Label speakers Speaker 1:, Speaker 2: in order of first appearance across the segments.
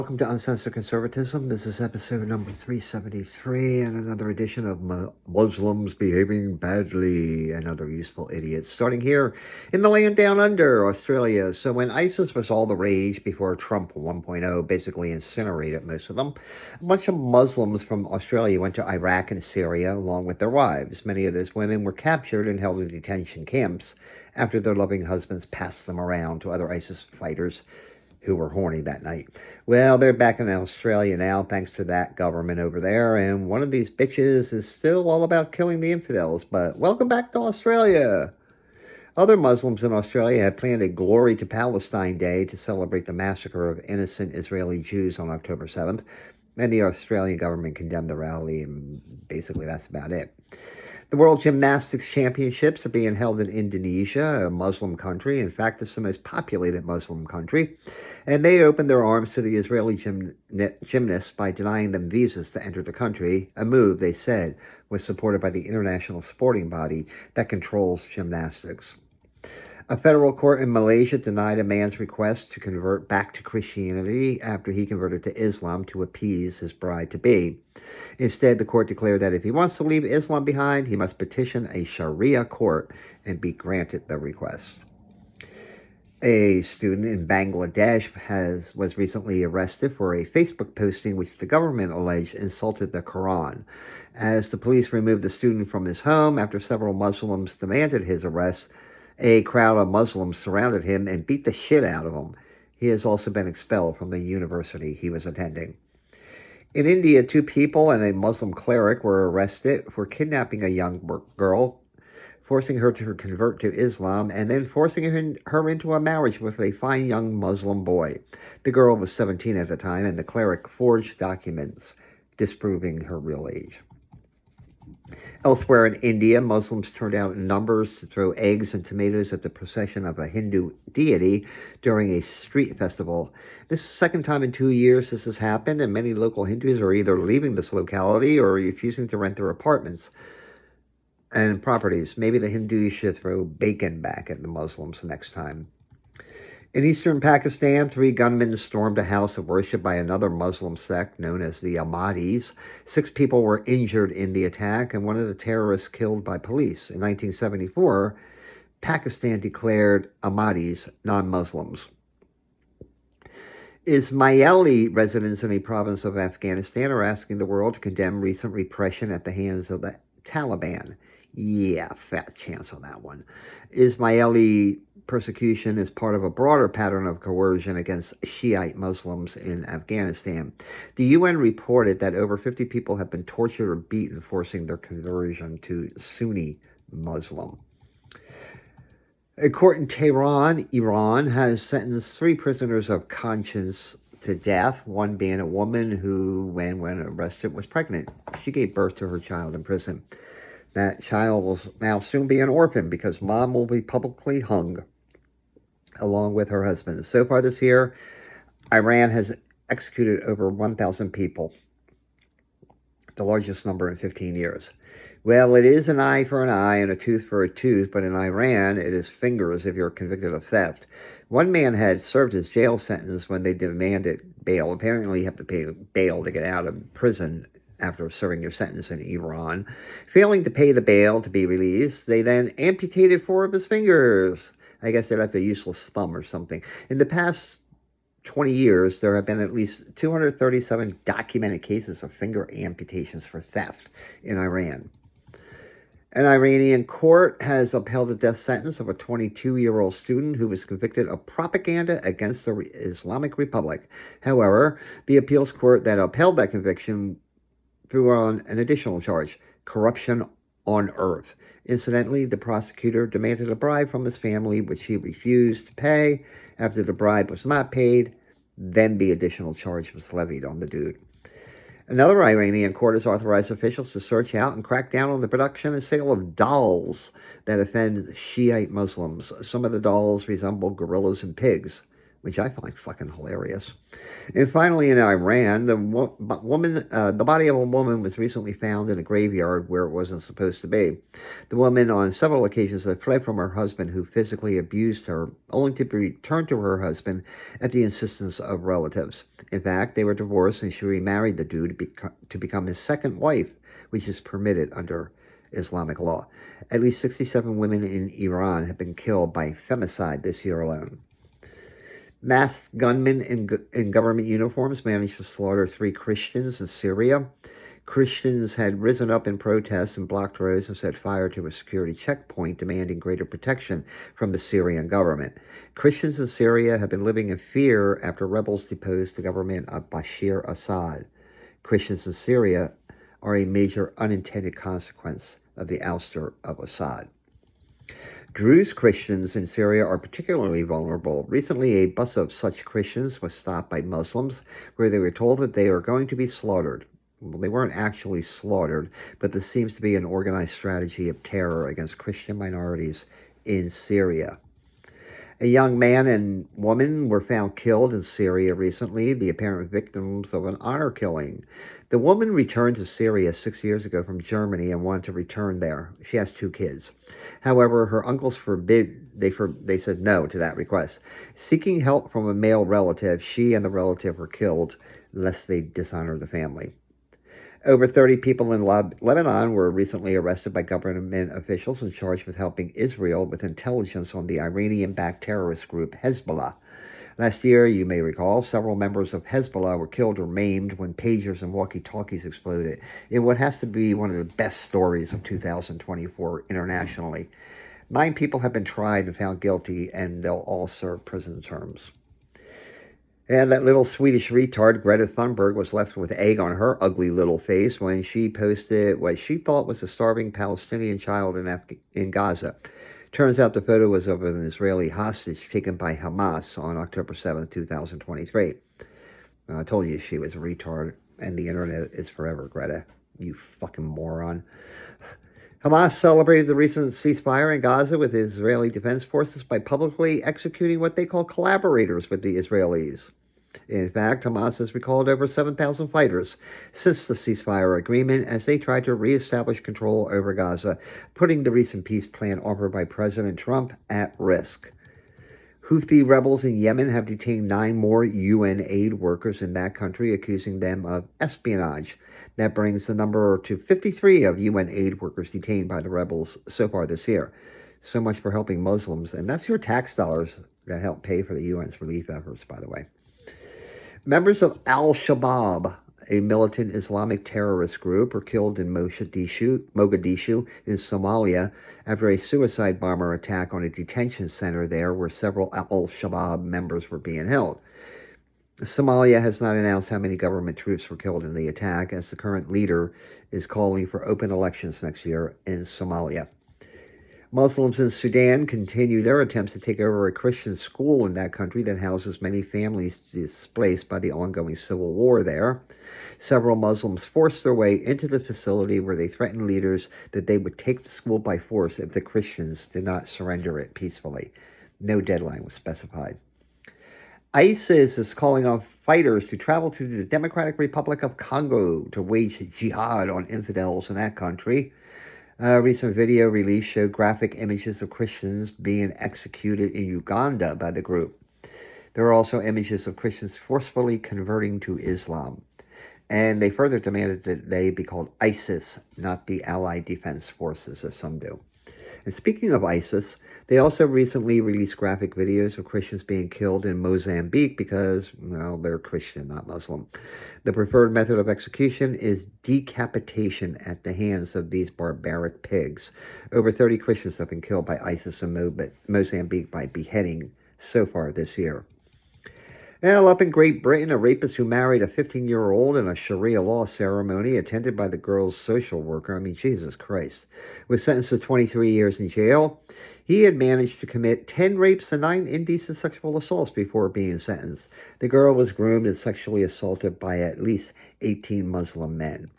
Speaker 1: Welcome to Uncensored Conservatism. This is episode number 373 and another edition of Muslims Behaving Badly and Other Useful Idiots. Starting here in the land down under, Australia. So when ISIS was all the rage before Trump 1.0 basically incinerated most of them, a bunch of Muslims from Australia went to Iraq and Syria along with their wives. Many of those women were captured and held in detention camps after their loving husbands passed them around to other ISIS fighters who were horny that night. Well, they're back in Australia now, thanks to that government over there, and one of these bitches is still all about killing the infidels, but welcome back to Australia. Other Muslims in Australia had planned a Glory to Palestine Day to celebrate the massacre of innocent Israeli Jews on October 7th, and the Australian government condemned the rally, and basically that's about it. The World Gymnastics Championships are being held in Indonesia, a Muslim country. In fact, it's the most populated Muslim country. And they opened their arms to the Israeli gymnasts by denying them visas to enter the country, a move, they said, was supported by the international sporting body that controls gymnastics. A federal court in Malaysia denied a man's request to convert back to Christianity after he converted to Islam to appease his bride-to-be. Instead, the court declared that if he wants to leave Islam behind, he must petition a Sharia court and be granted the request. A student in Bangladesh was recently arrested for a Facebook posting which the government alleged insulted the Quran. As the police removed the student from his home after several Muslims demanded his arrest, a crowd of Muslims surrounded him and beat the shit out of him. He has also been expelled from the university he was attending. In India, 2 people and a Muslim cleric were arrested for kidnapping a young girl, forcing her to convert to Islam, and then forcing her into a marriage with a fine young Muslim boy. The girl was 17 at the time, and the cleric forged documents disproving her real age. Elsewhere in India, Muslims turned out in numbers to throw eggs and tomatoes at the procession of a Hindu deity during a street festival. This is the second time in 2 years this has happened, and many local Hindus are either leaving this locality or refusing to rent their apartments and properties. Maybe the Hindus should throw bacon back at the Muslims next time. In eastern Pakistan, 3 gunmen stormed a house of worship by another Muslim sect known as the Ahmadis. 6 people were injured in the attack, and one of the terrorists killed by police. In 1974, Pakistan declared Ahmadis non-Muslims. Ismaili residents in the province of Afghanistan are asking the world to condemn recent repression at the hands of the Taliban. Yeah, fat chance on that one. Ismaili persecution is part of a broader pattern of coercion against Shiite Muslims in Afghanistan. The UN reported that over 50 people have been tortured or beaten, forcing their conversion to Sunni Muslim. A court in Tehran, Iran, has sentenced 3 prisoners of conscience to death, one being a woman who, when arrested, was pregnant. She gave birth to her child in prison. That child will now soon be an orphan because mom will be publicly hung along with her husband. So far this year, Iran has executed over 1,000 people, the largest number in 15 years. Well, it is an eye for an eye and a tooth for a tooth, but in Iran, it is fingers if you're convicted of theft. One man had served his jail sentence when they demanded bail. Apparently, you have to pay bail to get out of prison after serving your sentence in Iran. Failing to pay the bail to be released, they then amputated 4 of his fingers. I guess they left a useless thumb or something. In the past 20 years, there have been at least 237 documented cases of finger amputations for theft in Iran. An Iranian court has upheld the death sentence of a 22-year-old student who was convicted of propaganda against the Islamic Republic. However, the appeals court that upheld that conviction threw on an additional charge, corruption on earth. Incidentally, the prosecutor demanded a bribe from his family, which he refused to pay. After the bribe was not paid, then the additional charge was levied on the dude. Another Iranian court has authorized officials to search out and crack down on the production and sale of dolls that offend Shiite Muslims. Some of the dolls resemble gorillas and pigs, which I find fucking hilarious. And finally, in Iran, the body of a woman was recently found in a graveyard where it wasn't supposed to be. The woman, on several occasions, had fled from her husband, who physically abused her, only to return to her husband at the insistence of relatives. In fact, they were divorced, and she remarried the dude to become his second wife, which is permitted under Islamic law. At least 67 women in Iran have been killed by femicide this year alone. Masked gunmen in government uniforms managed to slaughter 3 Christians in Syria. Christians had risen up in protests and blocked roads and set fire to a security checkpoint, demanding greater protection from the Syrian government. Christians in Syria have been living in fear after rebels deposed the government of Bashar Assad. Christians in Syria are a major unintended consequence of the ouster of Assad. Druze Christians in Syria are particularly vulnerable. Recently, a bus of such Christians was stopped by Muslims, where they were told that they are going to be slaughtered. Well, they weren't actually slaughtered, but this seems to be an organized strategy of terror against Christian minorities in Syria. A young man and woman were found killed in Syria recently, the apparent victims of an honor killing. The woman returned to Syria 6 years ago from Germany and wanted to return there. She has 2 kids. However, her uncles they said no to that request. Seeking help from a male relative, she and the relative were killed, lest they dishonor the family. Over 30 people in Lebanon were recently arrested by government officials and charged with helping Israel with intelligence on the Iranian-backed terrorist group Hezbollah. Last year, you may recall, several members of Hezbollah were killed or maimed when pagers and walkie-talkies exploded in what has to be one of the best stories of 2024 internationally. 9 people have been tried and found guilty, and they'll all serve prison terms. And that little Swedish retard, Greta Thunberg, was left with egg on her ugly little face when she posted what she thought was a starving Palestinian child in Gaza. Turns out the photo was of an Israeli hostage taken by Hamas on October 7, 2023. I told you she was a retard, and the internet is forever, Greta. You fucking moron. Hamas celebrated the recent ceasefire in Gaza with Israeli Defense Forces by publicly executing what they call collaborators with the Israelis. In fact, Hamas has recalled over 7,000 fighters since the ceasefire agreement as they try to reestablish control over Gaza, putting the recent peace plan offered by President Trump at risk. Houthi rebels in Yemen have detained 9 more UN aid workers in that country, accusing them of espionage. That brings the number to 53 of UN aid workers detained by the rebels so far this year. So much for helping Muslims, and that's your tax dollars that help pay for the UN's relief efforts, by the way. Members of Al-Shabaab, a militant Islamic terrorist group, were killed in Mogadishu in Somalia after a suicide bomber attack on a detention center there where several Al-Shabaab members were being held. Somalia has not announced how many government troops were killed in the attack, as the current leader is calling for open elections next year in Somalia. Muslims in Sudan continue their attempts to take over a Christian school in that country that houses many families displaced by the ongoing civil war there. Several Muslims forced their way into the facility where they threatened leaders that they would take the school by force if the Christians did not surrender it peacefully. No deadline was specified. ISIS is calling on fighters to travel to the Democratic Republic of Congo to wage jihad on infidels in that country. A recent video release showed graphic images of Christians being executed in Uganda by the group. There are also images of Christians forcefully converting to Islam. And they further demanded that they be called ISIS, not the Allied Defense Forces, as some do. And speaking of ISIS, they also recently released graphic videos of Christians being killed in Mozambique because, well, they're Christian, not Muslim. The preferred method of execution is decapitation at the hands of these barbaric pigs. Over 30 Christians have been killed by ISIS in Mozambique by beheading so far this year. Well, up in Great Britain, a rapist who married a 15-year-old in a Sharia law ceremony attended by the girl's social worker, Jesus Christ, was sentenced to 23 years in jail. He had managed to commit 10 rapes and 9 indecent sexual assaults before being sentenced. The girl was groomed and sexually assaulted by at least 18 Muslim men.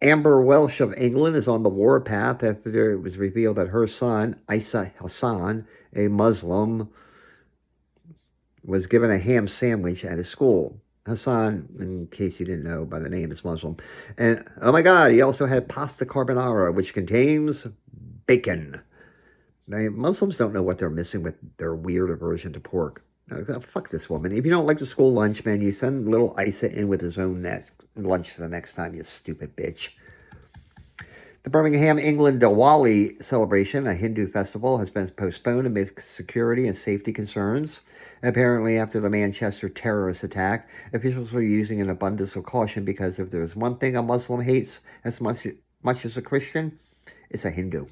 Speaker 1: Amber Welsh of England is on the warpath after it was revealed that her son, Isa Hassan, a Muslim, was given a ham sandwich at his school. Hassan, in case you didn't know by the name, is Muslim. And oh my God, he also had pasta carbonara, which contains bacon. Now, Muslims don't know what they're missing with their weird aversion to pork. Now, fuck this woman. If you don't like the school lunch menu, send little Isa in with his own lunch the next time, you stupid bitch. The Birmingham, England Diwali celebration, a Hindu festival, has been postponed amid security and safety concerns. Apparently, after the Manchester terrorist attack, officials are using an abundance of caution because if there's one thing a Muslim hates as much as a Christian, it's a Hindu.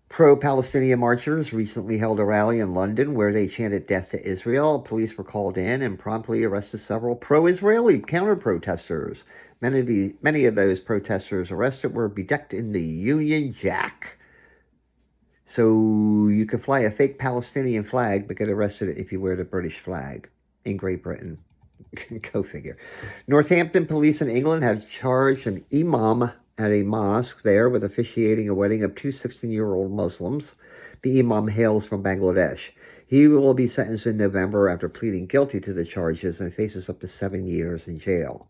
Speaker 1: Pro-Palestinian marchers recently held a rally in London where they chanted death to Israel. Police were called in and promptly arrested several pro-Israeli counter-protesters. Many of those protesters arrested were bedecked in the Union Jack. So you can fly a fake Palestinian flag but get arrested if you wear the British flag in Great Britain. Go figure. Northampton police in England have charged an imam at a mosque there with officiating a wedding of two 16-year-old Muslims. The imam hails from Bangladesh. He will be sentenced in November after pleading guilty to the charges and faces up to 7 years in jail.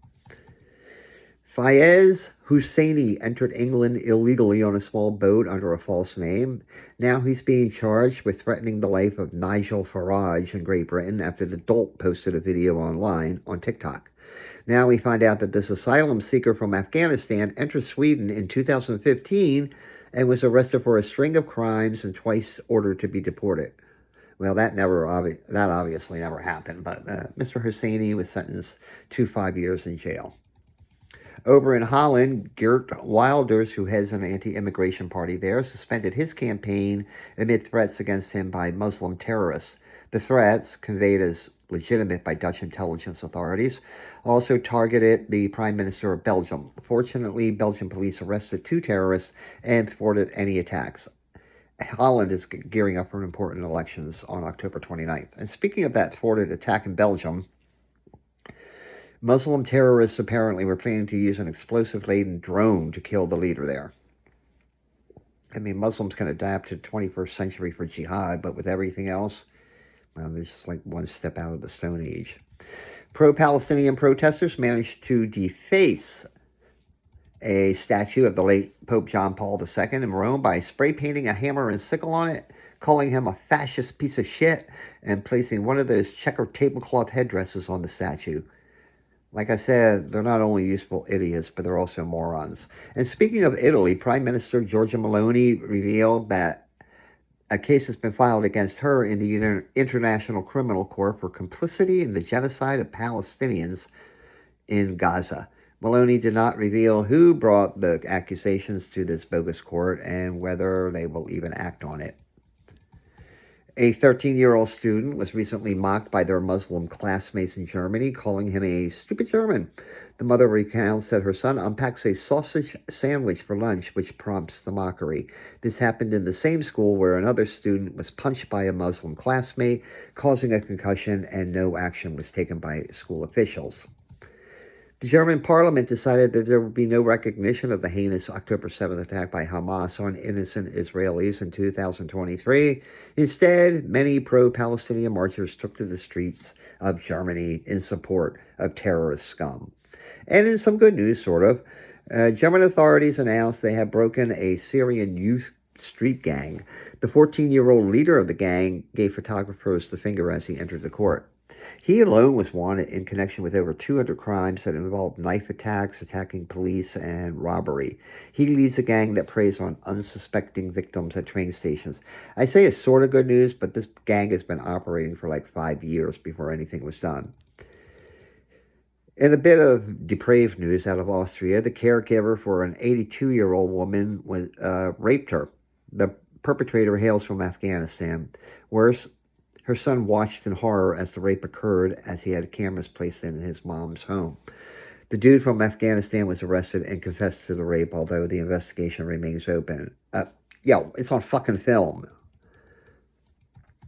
Speaker 1: Fayez Husseini entered England illegally on a small boat under a false name. Now he's being charged with threatening the life of Nigel Farage in Great Britain after the dolt posted a video online on TikTok. Now we find out that this asylum seeker from Afghanistan entered Sweden in 2015 and was arrested for a string of crimes and twice ordered to be deported. Well, that obviously never happened, but Mr. Husseini was sentenced to 5 years in jail. Over in Holland, Geert Wilders, who heads an anti-immigration party there, suspended his campaign amid threats against him by Muslim terrorists. The threats, conveyed as legitimate by Dutch intelligence authorities, also targeted the Prime Minister of Belgium. Fortunately, Belgian police arrested two terrorists and thwarted any attacks. Holland is gearing up for important elections on October 29th. And speaking of that thwarted attack in Belgium, Muslim terrorists apparently were planning to use an explosive-laden drone to kill the leader there. I mean, Muslims can adapt to the 21st century for jihad, but with everything else, well, it's just like one step out of the Stone Age. Pro-Palestinian protesters managed to deface a statue of the late Pope John Paul II in Rome by spray painting a hammer and sickle on it, calling him a fascist piece of shit, and placing one of those checkered tablecloth headdresses on the statue. Like I said, they're not only useful idiots, but they're also morons. And speaking of Italy, Prime Minister Giorgia Meloni revealed that a case has been filed against her in the International Criminal Court for complicity in the genocide of Palestinians in Gaza. Meloni did not reveal who brought the accusations to this bogus court and whether they will even act on it. A 13-year-old student was recently mocked by their Muslim classmates in Germany, calling him a stupid German. The mother recounts that her son unpacks a sausage sandwich for lunch, which prompts the mockery. This happened in the same school where another student was punched by a Muslim classmate, causing a concussion, and no action was taken by school officials. The German parliament decided that there would be no recognition of the heinous October 7th attack by Hamas on innocent Israelis in 2023. Instead, many pro-Palestinian marchers took to the streets of Germany in support of terrorist scum. And in some good news, sort of, German authorities announced they have broken a Syrian youth street gang. The 14-year-old leader of the gang gave photographers the finger as he entered the court. He alone was wanted in connection with over 200 crimes that involved knife attacks, attacking police, and robbery. He leads a gang that preys on unsuspecting victims at train stations. I say it's sort of good news, but this gang has been operating for like 5 years before anything was done. In a bit of depraved news out of Austria, the caregiver for an 82-year-old woman was raped her. The perpetrator hails from Afghanistan. Worse, her son watched in horror as the rape occurred as he had cameras placed in his mom's home. The dude from Afghanistan was arrested and confessed to the rape, although the investigation remains open. It's on fucking film.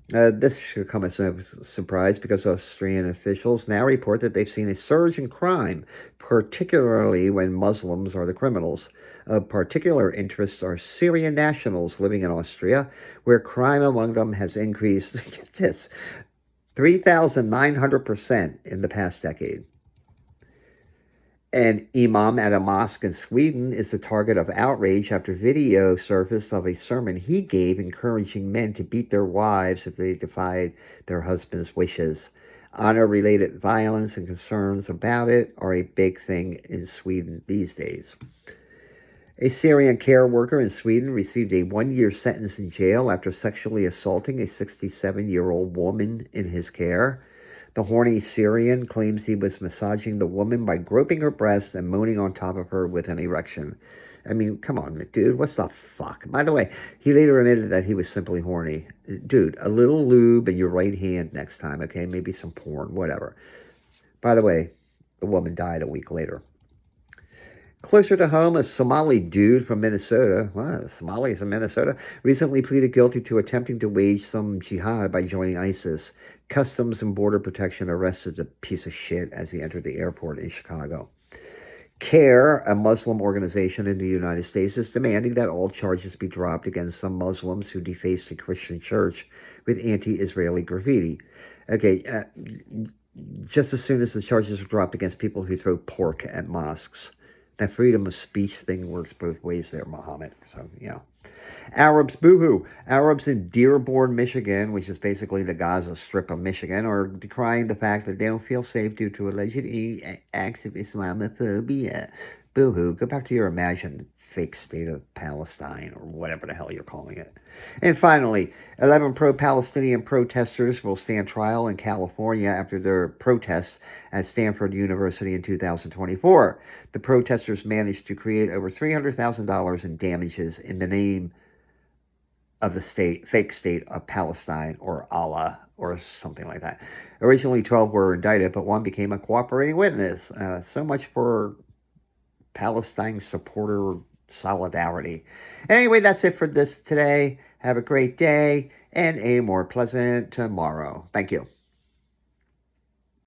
Speaker 1: This should come as a surprise because Austrian officials now report that they've seen a surge in crime, particularly when Muslims are the criminals. Of particular interest are Syrian nationals living in Austria, where crime among them has increased, get this, 3,900% in the past decade. An imam at a mosque in Sweden is the target of outrage after video surfaced of a sermon he gave encouraging men to beat their wives if they defied their husband's wishes. Honor-related violence and concerns about it are a big thing in Sweden these days. A Syrian care worker in Sweden received a 1-year sentence in jail after sexually assaulting a 67-year-old woman in his care. The horny Syrian claims he was massaging the woman by groping her breast and moaning on top of her with an erection. I mean, come on, dude, what's the fuck? By the way, he later admitted that he was simply horny. Dude, a little lube in your right hand next time, okay? Maybe some porn, whatever. By the way, the woman died a week later. Closer to home, a Somali dude from Minnesota, Somalis in Minnesota, recently pleaded guilty to attempting to wage some jihad by joining ISIS. Customs and Border Protection arrested the piece of shit as he entered the airport in Chicago. CARE, a Muslim organization in the United States, is demanding that all charges be dropped against some Muslims who defaced a Christian church with anti-Israeli graffiti. Okay, just as soon as the charges are dropped against people who throw pork at mosques. That freedom of speech thing works both ways there, Muhammad. So, yeah. Arabs, boohoo. Arabs in Dearborn, Michigan, which is basically the Gaza Strip of Michigan, are decrying the fact that they don't feel safe due to alleged acts of Islamophobia. Boohoo. Go back to your imagined fake state of Palestine, or whatever the hell you're calling it. And finally, 11 pro-Palestinian protesters will stand trial in California after their protests at Stanford University in 2024. The protesters managed to create over $300,000 in damages in the name of the fake state of Palestine, or Allah, or something like that. Originally, 12 were indicted, but one became a cooperating witness. So much for Palestine supporter solidarity. Anyway, that's it for this today. Have a great day and a more pleasant tomorrow. Thank you.